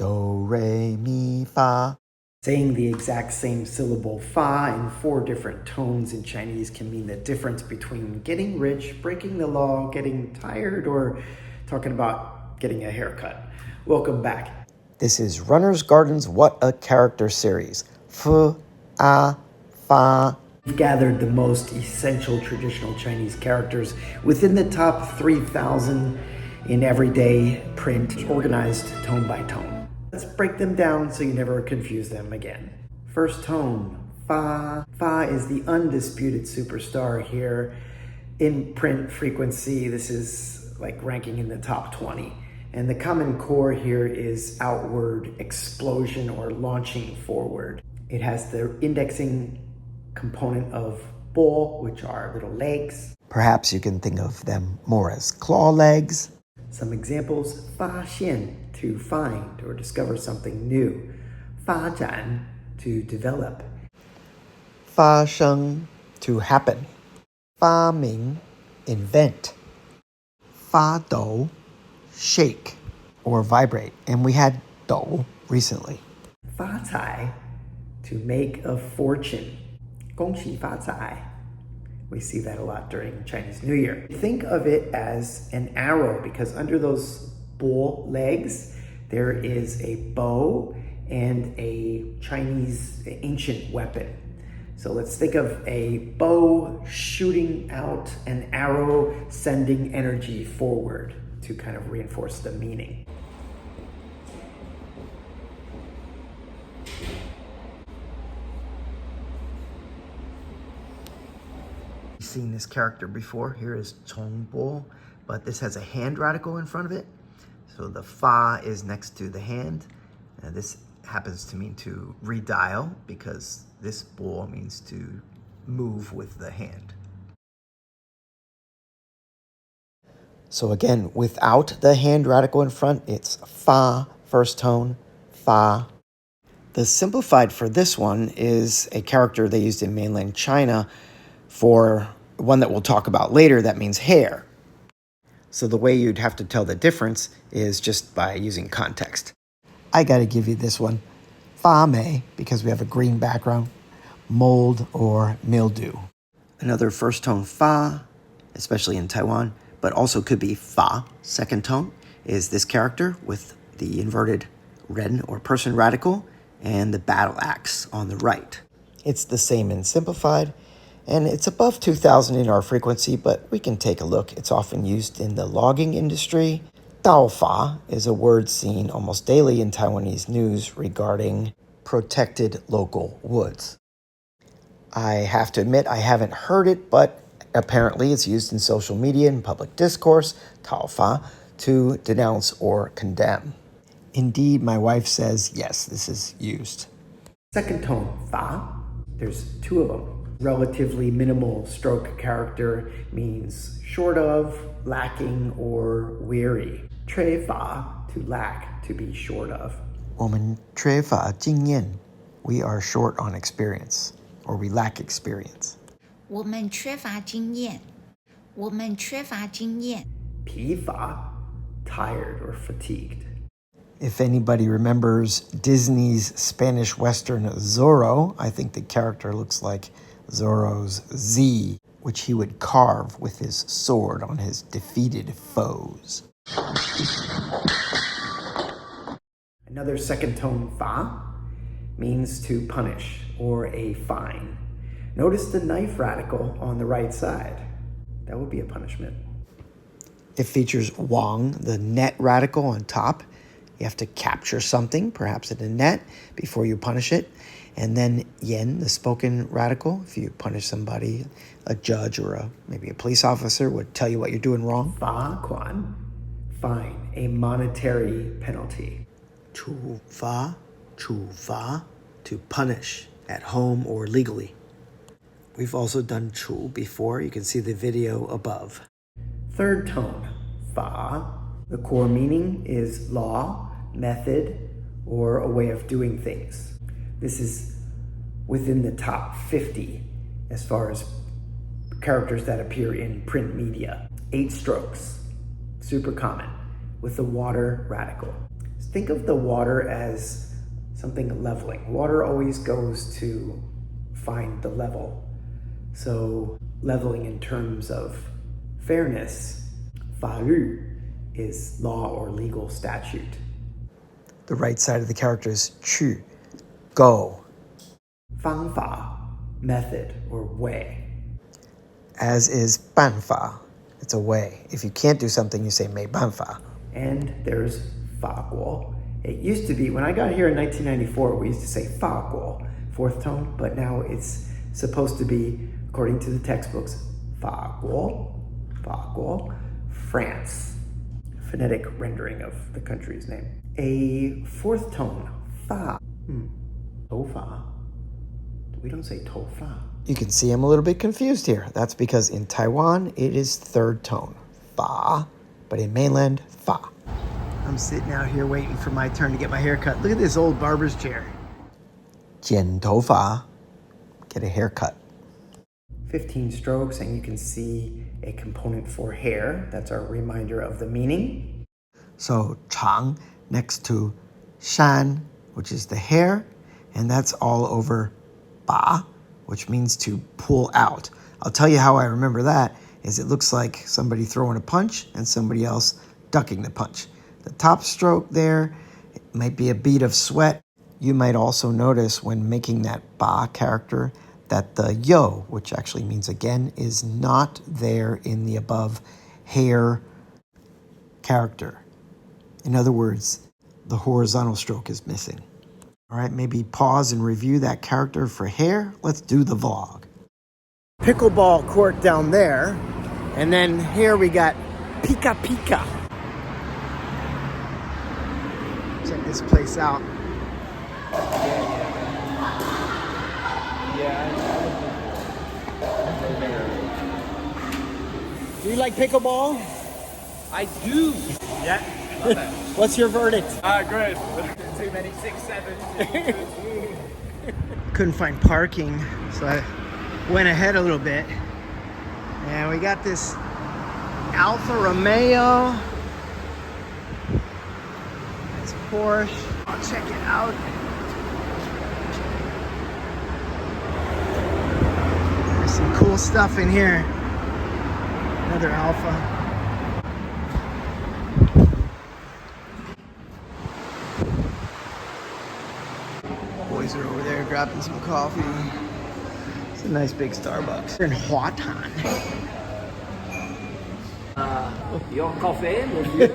do, re, mi, fa. Saying the exact same syllable fa in 4 different tones in Chinese can mean the difference between getting rich, breaking the law, getting tired, or talking about getting a haircut. Welcome back. This is Runner's Garden's What a Character series. F, a, fa. We've gathered the most essential traditional Chinese characters within the top 3,000 in everyday print, organized tone by tone. Let's break them down so you never confuse them again. First tone, fa. Fa is the undisputed superstar here. In print frequency, this is like ranking in the top 20. And the common core here is outward explosion or launching forward. It has the indexing component of bo, which are little legs. Perhaps you can think of them more as claw legs. Some examples, 发现, to find or discover something new. 发展, to develop. 发生, to happen. 发明, invent. 发抖, shake or vibrate. And we had 抖 recently. 发财, to make a fortune. 恭喜发财. We see that a lot during Chinese New Year. Think of it as an arrow because under those bo legs, there is a bow and a Chinese ancient weapon. So let's think of a bow shooting out an arrow, sending energy forward to kind of reinforce the meaning. Seen this character before. Here is Chongbo, but this has a hand radical in front of it. So the fa is next to the hand. And this happens to mean to redial because this bo means to move with the hand. So again, without the hand radical in front, it's fa, first tone, fa. The simplified for this one is a character they used in mainland China for one that we'll talk about later that means hair. So the way you'd have to tell the difference is just by using context. I got to give you this one. Fa mei, because we have a green background, mold or mildew. Another first tone fa, especially in Taiwan, but also could be fa, second tone, is this character with the inverted ren or person radical and the battle axe on the right. It's the same in simplified, and it's above 2,000 in our frequency, but we can take a look. It's often used in the logging industry. Daofa is a word seen almost daily in Taiwanese news regarding protected local woods. I have to admit I haven't heard it, but apparently it's used in social media and public discourse, taofa, to denounce or condemn. Indeed, my wife says, yes, this is used. Second tone, fa. There's 2 of them. Relatively minimal stroke character means short of, lacking, or weary. 缺乏, to lack, to be short of. 我们缺乏经验. We are short on experience, or we lack experience. 我们缺乏经验。我们缺乏经验。疲乏, tired or fatigued. If anybody remembers Disney's Spanish Western Zorro, I think the character looks like Zorro's Z, which he would carve with his sword on his defeated foes. Another second tone fa means to punish or a fine. Notice the knife radical on the right side. That would be a punishment. It features wang, the net radical on top. You have to capture something, perhaps in a net, before you punish it. And then yen, the spoken radical. If you punish somebody, a judge or maybe a police officer would tell you what you're doing wrong. Fa quan, fine, a monetary penalty. Chu fa, to punish at home or legally. We've also done chu before. You can see the video above. Third tone, fa. The core meaning is law, method, or a way of doing things. This is within the top 50 as far as characters that appear in print media. 8 strokes, super common, with the water radical. Think of the water as something leveling. Water always goes to find the level. So leveling in terms of fairness, 法律 is law or legal statute. The right side of the character is 去, go. 方法, method or way. As is 办法, it's a way. If you can't do something, you say 没办法. And there's 法国. It used to be, when I got here in 1994, we used to say 法国, fourth tone, but now it's supposed to be, according to the textbooks, 法国, France. Phonetic rendering of the country's name. A fourth tone, fa. 头发. We don't say 头发. You can see I'm a little bit confused here. That's because in Taiwan, it is third tone, fa, but in mainland, fa. I'm sitting out here waiting for my turn to get my hair cut. Look at this old barber's chair. 剪头发, get a haircut. 15 strokes, and you can see a component for hair. That's our reminder of the meaning. So 长 next to 山, which is the hair, and that's all over 把, which means to pull out. I'll tell you how I remember that, is it looks like somebody throwing a punch and somebody else ducking the punch. The top stroke there, it might be a bead of sweat. You might also notice when making that ba character that the yo, which actually means again, is not there in the above hair character. In other words, the horizontal stroke is missing. All right, maybe pause and review that character for hair. Let's do the vlog. Pickleball court down there. And then here we got Pika Pika. Check this place out. Do you like pickleball? I do. Yeah. What's your verdict? Good. Too many 6-7. Couldn't find parking, so I went ahead a little bit. And we got this Alfa Romeo. Nice Porsche. I'll check it out. There's some cool stuff in here. Another Alfa. Boys are over there grabbing some coffee. It's a nice big Starbucks. We're in Huatan. Your coffee with you?